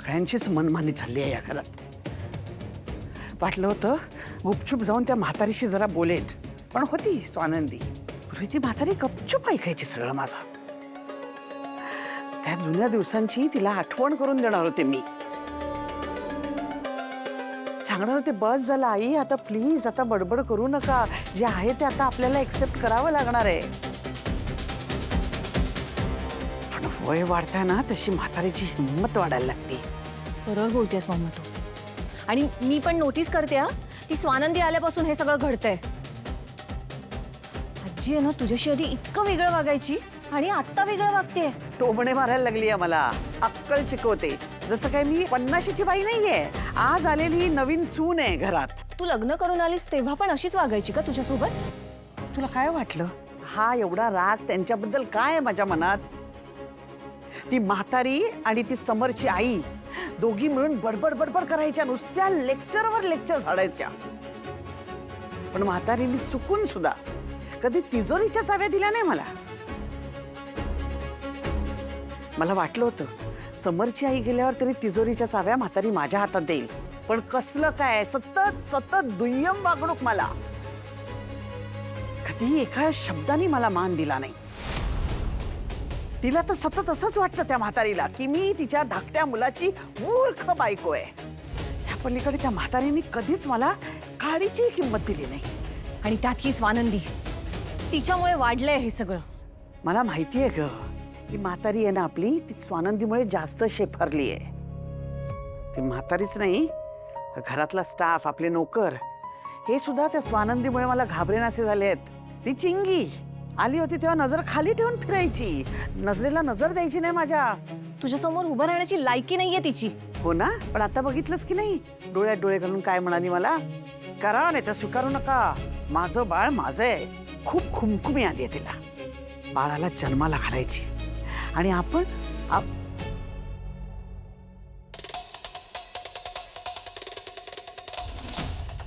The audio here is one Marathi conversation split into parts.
सगळ्यांचीच मनमानी झाली आहे या घरात. वाटलं होतं गुपचूप जाऊन त्या म्हातारीशी जरा बोलेन, पण होती स्वानंदी. पूर्वी ती म्हातारी गपचूप ऐकायची सगळं माझं. त्या जुन्या दिवसांची तिला आठवण करून देणार होते मी. सांगणार होते बस झालं आई, आता प्लीज आता बडबड करू नका, जे आहे ते आता आपल्याला एक्सेप्ट करावं लागणार आहे. पण वय वाढताय ना तशी म्हातारीची हिंमत वाढायला लागते. बरोबर बोलतेस मम्मा तू. आणि मी पण नोटीस करते हा, ती स्वानंदी आल्यापासून हे सगळं घडतंय. आजी आहे ना तुझ्याशी आधी इतकं वेगळं वागायची आणि आत्ता वेगळं वागते. टोमणे मारायला लागली आहे मला, अक्कल शिकवते. जसं काय मी 50ची बाई नाहीये, आज आलेली नवीन सून आहे घरात. तू लग्न करून आलीस तेव्हा पण अशीच वागायची का तुझ्यासोबत? तुला काय वाटलं हा एवढा राग त्यांच्याबद्दल काय आहे माझ्या मनात? ती म्हातारी आणि ती समरची आई दोघी मिळून बडबड बडबड करायच्या, नुसत्या लेक्चरवर लेक्चर झाडायच्या. पण म्हातारीने चुकून सुद्धा कधी तिजोरीच्या चाव्या दिल्या नाही मला. मला वाटलं होतं समरची आई गेल्यावर तरी तिजोरीच्या चाव्या म्हातारी माझ्या हातात देईल, पण कसलं काय सतत सतत दुय्यम वागणूक. मला कधी एका शब्दाने मला मान दिला नाही. तिला तर सतत असंच वाटतं त्या म्हातारीला की मी तिच्या धाकट्या मुलाची मूर्ख बायको आहे. त्या पलीकडे त्या म्हातारीने कधीच मला काडीची किंमत दिली नाही. आणि त्यात ही स्वानंदी, तिच्यामुळे वाढलंय हे सगळं. मला माहिती आहे ग, ही म्हातारी आहे ना आपली, ती स्वानंदीमुळे जास्त शेफरली आहे. ती म्हातारीच नाही, घरातला स्टाफ, आपले नोकर, हे सुद्धा त्या स्वानंदीमुळे मला घाबरेनासे झाले आहेत. ती चिंगी आली होती तेव्हा नजर खाली ठेवून फिरायची, नजरेला नजर द्यायची नाही माझ्या. तुझ्यासमोर उभं राहण्याची लायकी नाहीये तिची. हो ना, पण आता बघितलंस की नाही डोळ्यात डोळे घालून काय म्हणाली मला? करा नाही तर स्वीकारू नका, माझं बाळ माझं आहे. खूप खुमखुमी आली आहे तिला. बाळाला जन्माला घालायची आणि आपण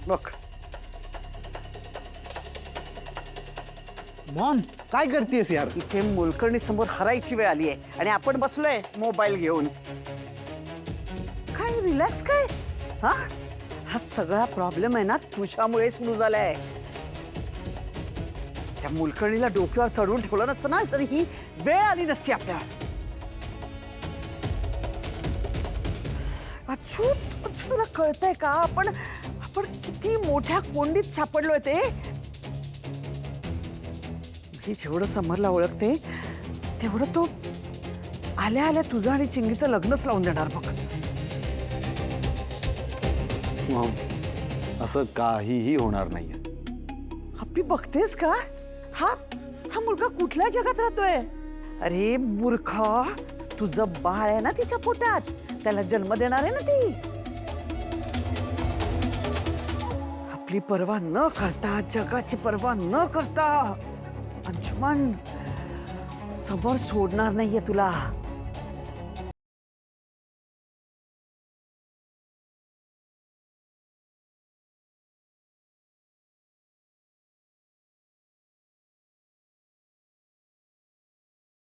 बघ. मॉम काय करतेस यार? इथे मोलकर्णी समोर हरायची वेळ आली आहे आणि आपण बसलोय मोबाईल घेऊन. काय रिलॅक्स काय? हा सगळा प्रॉब्लेम आहे ना तुझ्यामुळे सुरू झालाय. त्या मोलकर्णीला डोक्यावर चढवून ठेवलं नसतं ना तरी ही वेळ आली नसती आपल्याला. अच्युत, तुला कळतंय का आपण किती मोठ्या कोंडीत सापडलोय ते? ही जेवढं समरला ओळखते तेवढं तो आल्या आल्या तुझं आणि चिंगीचं लग्नच लावून देणार बघ. मॉम असं काहीही होणार नाहीये. हप्पी बघतेस का? हा मुलगा कुठल्या जगात राहतोय? अरे मूर्खा, तुझं बाळ आहे ना तिच्या पोटात, त्याला जन्म देणार आहे ना ती. आपली पर्वा न करता, जगाची पर्वा न करता अंशुमन समोर सोडणार नाहीये तुला.